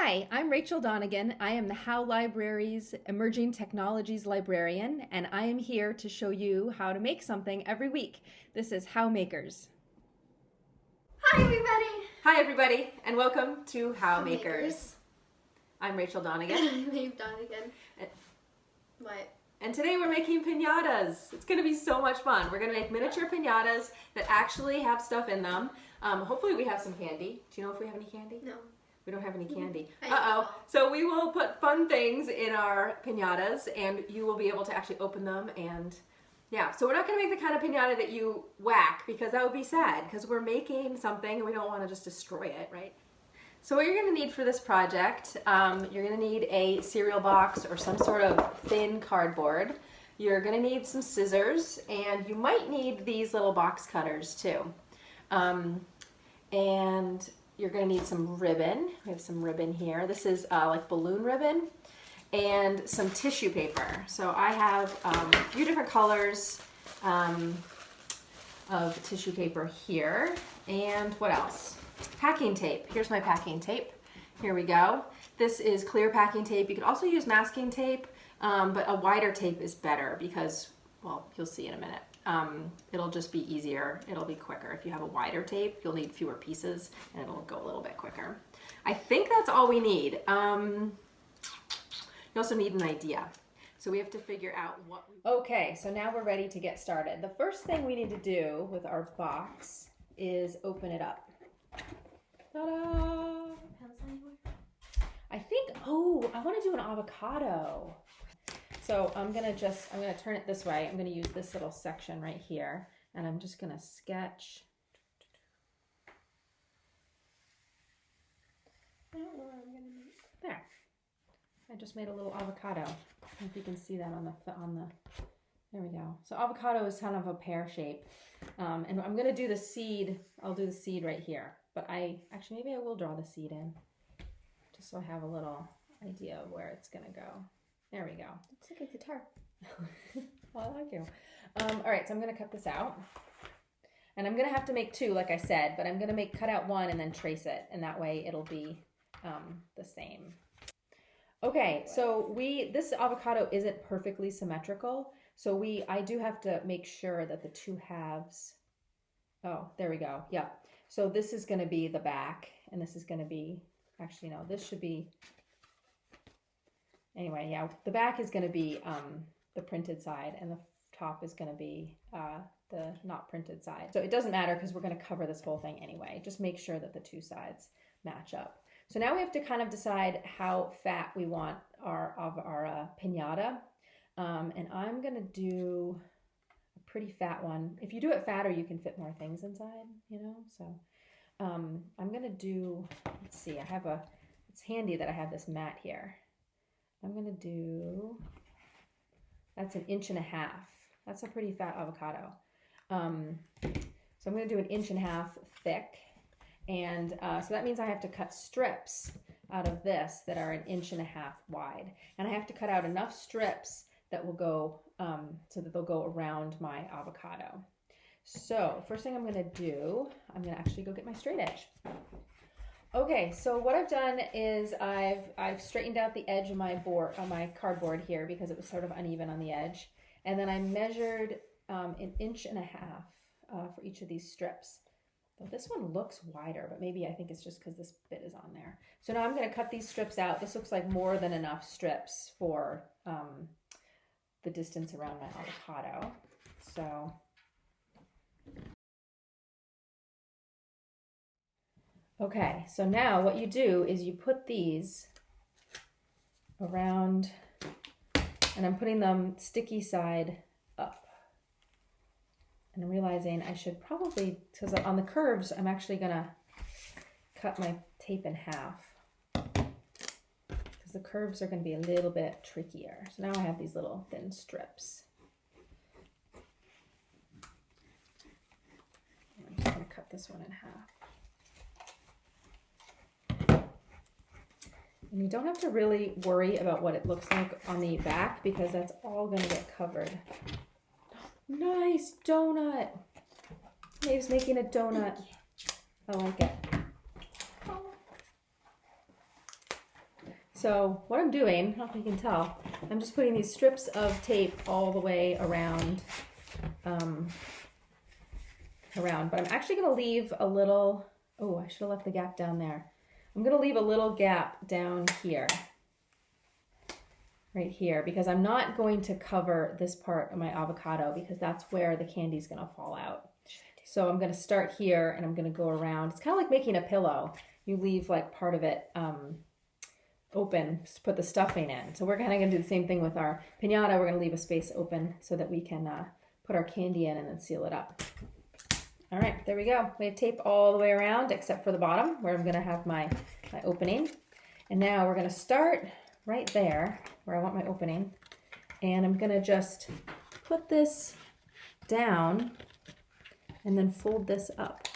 Hi, I'm Rachel Donegan. I am the Howe Library's Emerging Technologies Librarian, and I am here to show you how to make something every week. This is Howe Makers. Hi everybody! Hi everybody, and welcome to Howe Makers. I'm Rachel Donegan. I'm Dave Donegan. What? And today we're making pinatas. It's going to be so much fun. We're going to make miniature pinatas that actually have stuff in them. Hopefully we have some candy. Do you know if we have any candy? No. We don't have any candy. Uh-oh. So we will put fun things in our pinatas and you will be able to actually open them and yeah. So we're not going to make the kind of pinata that you whack because that would be sad because we're making something and we don't want to just destroy it, right? So what you're going to need for this project, you're going to need a cereal box or some sort of thin cardboard. You're going to need some scissors and you might need these little box cutters too. And you're going to need some ribbon. We have some ribbon here. This is like balloon ribbon and some tissue paper. So I have a few different colors of tissue paper here. And what else? Packing tape. Here's my packing tape. Here we go. This is clear packing tape. You could also use masking tape, but a wider tape is better because, well, you'll see in a minute. It'll just be easier. It'll be quicker. If you have a wider tape, you'll need fewer pieces and it'll go a little bit quicker. I think that's all we need. You also need an idea. So we have to figure out what we... Okay, so now we're ready to get started. The first thing we need to do with our box is open it up. Ta-da! I think, oh, I want to do an avocado. So I'm gonna turn it this way. I'm gonna use this little section right here, and I'm just gonna sketch. I don't know what I'm gonna make. There. I just made a little avocado. I don't know if you can see that on the. There we go. So avocado is kind of a pear shape, and I'm gonna do the seed. I'll do the seed right here, but maybe I will draw the seed in, just so I have a little idea of where it's gonna go. There we go. Looks like a guitar. Well, I like you. All right, so I'm going to cut this out. And I'm going to have to make two, like I said, but I'm going to cut out one and then trace it. And that way it'll be the same. Okay, so this avocado isn't perfectly symmetrical. So I do have to make sure that the two halves, oh, there we go. Yeah. So this is going to be the back and this is going to be, actually, no, this should be, anyway, yeah, the back is going to be the printed side and the top is going to be the not printed side. So it doesn't matter because we're going to cover this whole thing anyway. Just make sure that the two sides match up. So now we have to kind of decide how fat we want our piñata. And I'm going to do a pretty fat one. If you do it fatter, you can fit more things inside, you know? So I'm going to do, let's see, it's handy that I have this mat here. I'm going to do, that's 1.5 inches. That's a pretty fat avocado. So I'm going to do 1.5 inches thick. And so that means I have to cut strips out of this that are 1.5 inches wide. And I have to cut out enough strips that will go, so that they'll go around my avocado. So first thing I'm going to do, I'm going to actually go get my straight edge. Okay, so what I've done is I've straightened out the edge of my board on my cardboard here because it was sort of uneven on the edge, and then I measured 1.5 inches for each of these strips. So this one looks wider, but maybe I think it's just because this bit is on there. So now I'm going to cut these strips out. This looks like more than enough strips for the distance around my avocado. So. Okay, so now what you do is you put these around, and I'm putting them sticky side up. And I'm realizing I should probably, because on the curves, I'm actually gonna cut my tape in half. Because the curves are gonna be a little bit trickier. So now I have these little thin strips. I'm just gonna cut this one in half. And you don't have to really worry about what it looks like on the back because that's all going to get covered. Nice donut. Maeve's making a donut. I like it. So what I'm doing, I don't know if you can tell, I'm just putting these strips of tape all the way around, but I'm actually going to leave a little, oh, I should have left the gap down there. I'm going to leave a little gap down here, right here, because I'm not going to cover this part of my avocado because that's where the candy's going to fall out. So I'm going to start here and I'm going to go around. It's kind of like making a pillow. You leave like part of it open to put the stuffing in. So we're kind of going to do the same thing with our piñata. We're going to leave a space open so that we can put our candy in and then seal it up. All right, there we go. We have tape all the way around except for the bottom where I'm going to have my opening. And now we're going to start right there where I want my opening. And I'm going to just put this down and then fold this up.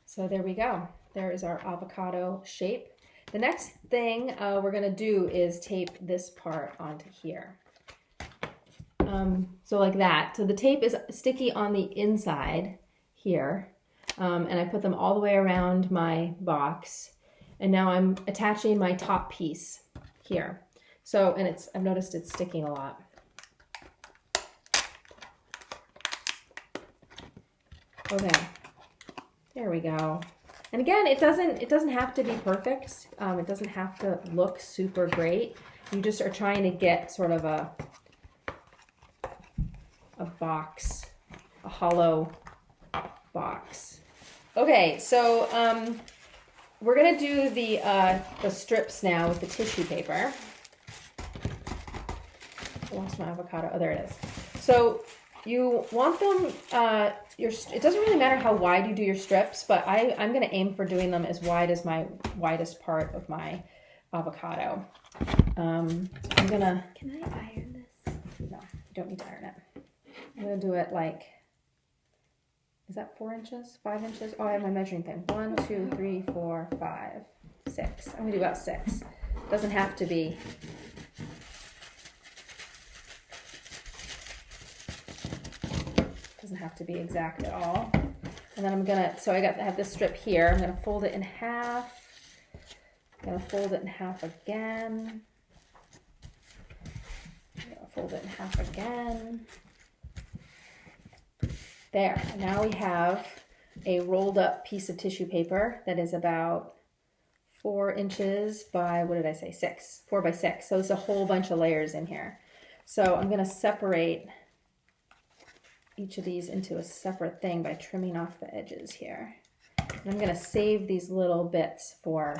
So there we go. There is our avocado shape. The next thing we're going to do is tape this part onto here. So like that. So the tape is sticky on the inside here. And I put them all the way around my box. And now I'm attaching my top piece here. So, and I've noticed it's sticking a lot. Okay. There we go. And again, it doesn't have to be perfect. It doesn't have to look super great. You just are trying to get sort of a box, a hollow box. Okay, so we're gonna do the strips now with the tissue paper. I lost my avocado. Oh, there it is. So you want them. It doesn't really matter how wide you do your strips, but I'm going to aim for doing them as wide as my widest part of my avocado. I'm going to... Can I iron this? No, you don't need to iron it. I'm going to do it like... Is that 4 inches? 5 inches? Oh, I have my measuring thing. 1, 2, 3, 4, 5, 6. I'm going to do about 6. Doesn't have to be... Doesn't have to be exact at all. And then I'm gonna, so I have this strip here. I'm gonna fold it in half. I'm gonna fold it in half again. I'm gonna fold it in half again. There, and now we have a rolled up piece of tissue paper that is about 4 inches by, what did I say, 6, 4 by 6. So there's a whole bunch of layers in here. So I'm gonna separate each of these into a separate thing by trimming off the edges here. And I'm going to save these little bits for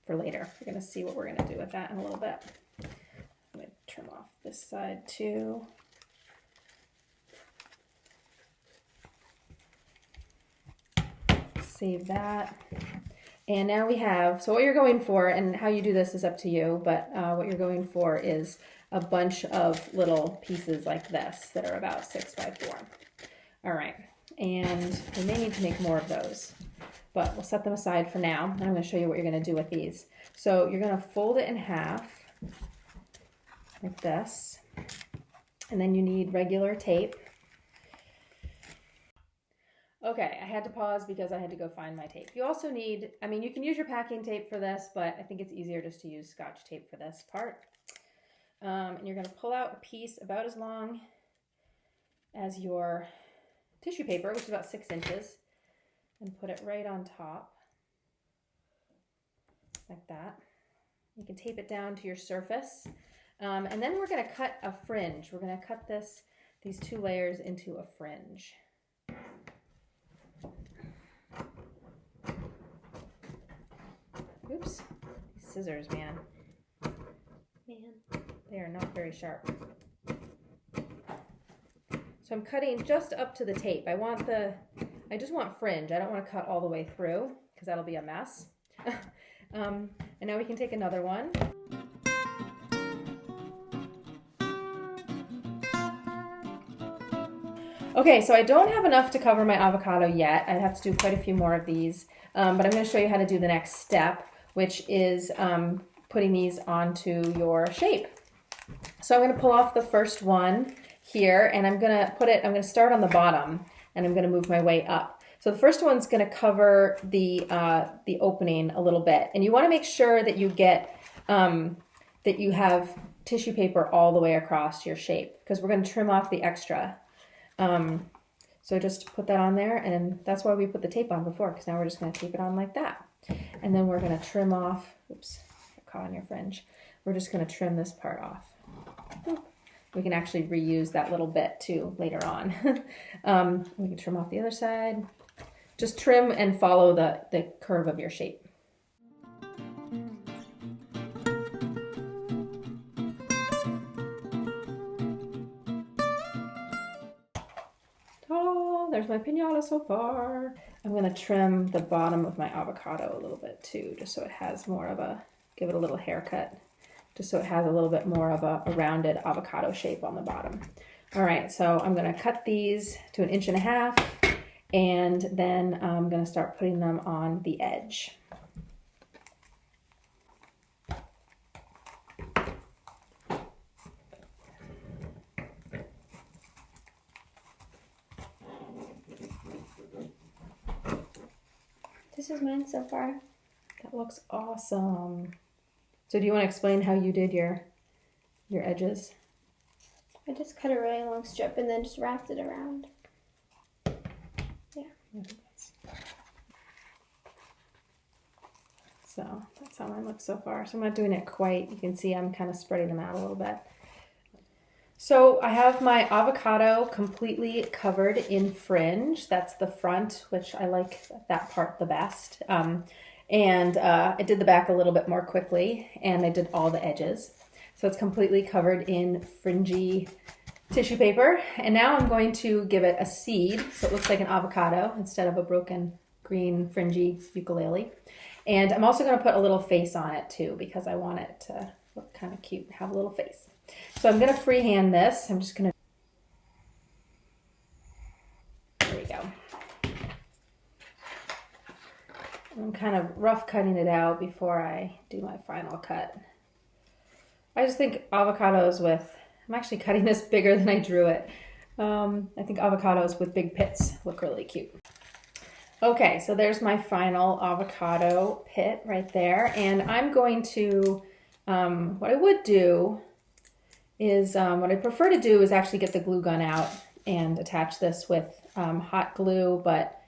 later. We're going to see what we're going to do with that in a little bit. I'm going to trim off this side too. Save that. And now we have, so what you're going for, and how you do this is up to you, but what you're going for is a bunch of little pieces like this that are about 6 by 4. All right, and we may need to make more of those, but we'll set them aside for now. And I'm going to show you what you're going to do with these. So you're going to fold it in half like this, and then you need regular tape. Okay, I had to pause because I had to go find my tape. You also need, I mean, you can use your packing tape for this, but I think it's easier just to use Scotch tape for this part. And you're going to pull out a piece about as long as your tissue paper, which is about 6 inches, and put it right on top, like that. You can tape it down to your surface. And then we're going to cut a fringe. We're going to cut these 2 layers into a fringe. Oops, these scissors, man. They are not very sharp. So I'm cutting just up to the tape. I just want fringe. I don't want to cut all the way through because that'll be a mess. And now we can take another one. Okay, so I don't have enough to cover my avocado yet. I have to do quite a few more of these, but I'm going to show you how to do the next step, which is putting these onto your shape. So I'm going to pull off the first one here, and I'm going to start on the bottom, and I'm going to move my way up. So the first one's going to cover the opening a little bit, and you want to make sure that you get that you have tissue paper all the way across your shape, because we're going to trim off the extra. So just put that on there, and that's why we put the tape on before, because now we're just going to tape it on like that. And then we're going to trim off, oops, caught on your fringe. We're just going to trim this part off. We can actually reuse that little bit too later on. We can trim off the other side. Just trim and follow the curve of your shape. Oh, there's my piñata so far. I'm going to trim the bottom of my avocado a little bit too, just so it has more of a, give it a little haircut, just so it has a little bit more of a rounded avocado shape on the bottom. All right, so I'm going to cut these to 1.5 inches, and then I'm going to start putting them on the edge. This is mine so far. That looks awesome. So do you want to explain how you did your edges? I just cut a really long strip and then just wrapped it around. Yeah. So that's how mine looks so far. So I'm not doing it quite. You can see I'm kind of spreading them out a little bit. So I have my avocado completely covered in fringe. That's the front, which I like that part the best. And I did the back a little bit more quickly, and I did all the edges. So it's completely covered in fringy tissue paper. And now I'm going to give it a seed, so it looks like an avocado instead of a broken green fringy ukulele. And I'm also going to put a little face on it too, because I want it to look kind of cute, have a little face. So I'm going to freehand this. I'm just going to, there we go. I'm kind of rough cutting it out before I do my final cut. I just think avocados with, I'm actually cutting this bigger than I drew it. I think avocados with big pits look really cute. Okay, so there's my final avocado pit right there. And I'm going to, what I would do is, what I prefer to do is actually get the glue gun out and attach this with hot glue, but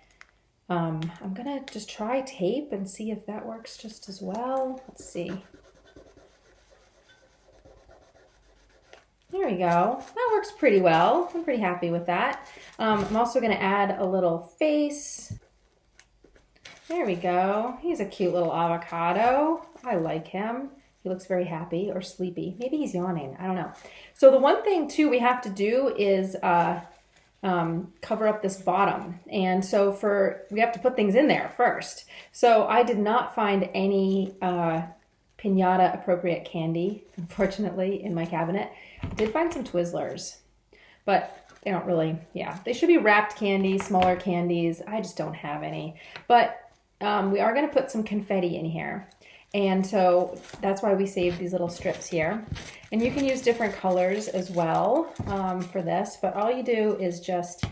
I'm gonna just try tape and see if that works just as well. Let's see. There we go. That works pretty well. I'm pretty happy with that. I'm also gonna add a little face. There we go. He's a cute little avocado. I like him. He looks very happy or sleepy. Maybe he's yawning. I don't know. So the one thing too we have to do is cover up this bottom. And so we have to put things in there first. So I did not find any piñata appropriate candy, unfortunately, in my cabinet. I did find some Twizzlers, but they don't really, yeah. They should be wrapped candies, smaller candies. I just don't have any. But we are going to put some confetti in here. And so that's why we saved these little strips here. And you can use different colors as well for this, but all you do is just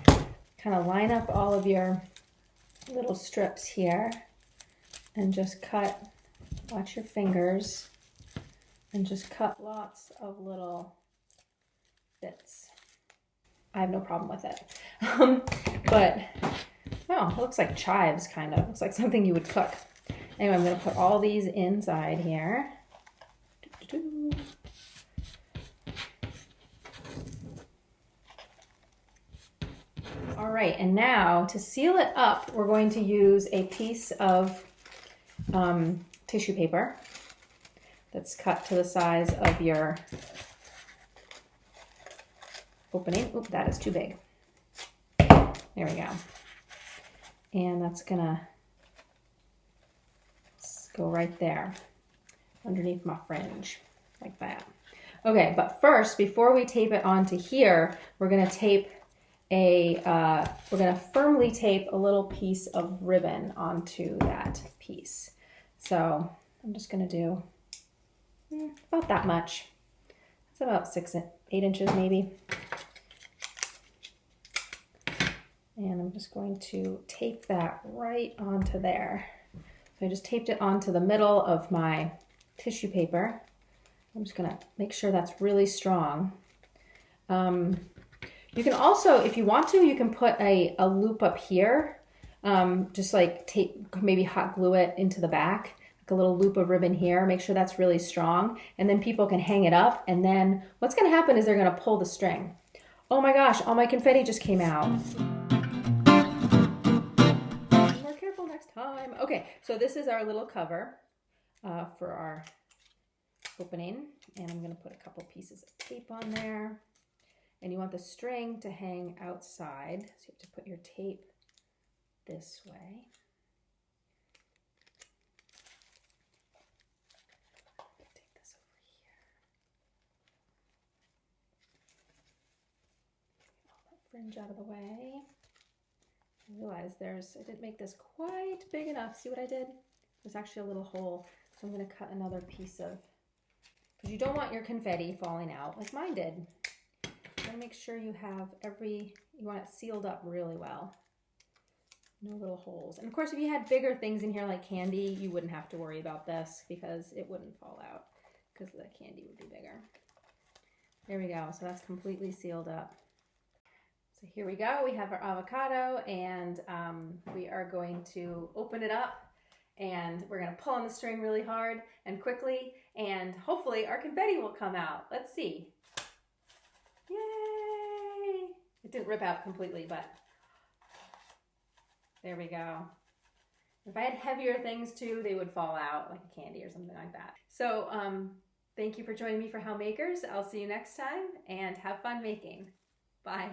kind of line up all of your little strips here and just cut, watch your fingers, and just cut lots of little bits. I have no problem with it. But, oh, it looks like chives kind of. Looks like something you would cook. Anyway, I'm going to put all these inside here. All right, and now to seal it up, we're going to use a piece of tissue paper that's cut to the size of your opening. Oop, that is too big. There we go. And that's going to go right there underneath my fringe, like that. Okay, but first, before we tape it onto here, we're going to tape we're gonna firmly tape a little piece of ribbon onto that piece. So I'm just gonna do about that much. It's about 8 inches maybe. And I'm just going to tape that right onto there. So I just taped it onto the middle of my tissue paper. I'm just gonna make sure that's really strong. You can also, if you want to, you can put a loop up here. Just like maybe hot glue it into the back, like a little loop of ribbon here. Make sure that's really strong. And then people can hang it up. And then what's gonna happen is they're gonna pull the string. Oh my gosh, all my confetti just came out. Be more careful next time. Okay, so this is our little cover for our opening. And I'm gonna put a couple pieces of tape on there. And you want the string to hang outside. So you have to put your tape this way. Take this over here. Get all that fringe out of the way. I realized I didn't make this quite big enough. See what I did? There's actually a little hole. So I'm gonna cut another piece of, because you don't want your confetti falling out like mine did. You want to make sure you have you want it sealed up really well. No little holes. And of course, if you had bigger things in here like candy, you wouldn't have to worry about this because it wouldn't fall out because the candy would be bigger. There we go. So that's completely sealed up. So here we go. We have our avocado and we are going to open it up and we're going to pull on the string really hard and quickly and hopefully our confetti will come out. Let's see. Yay! It didn't rip out completely, but there we go. If I had heavier things too, they would fall out like a candy or something like that. So thank you for joining me for Howe Makers. I'll see you next time and have fun making. Bye.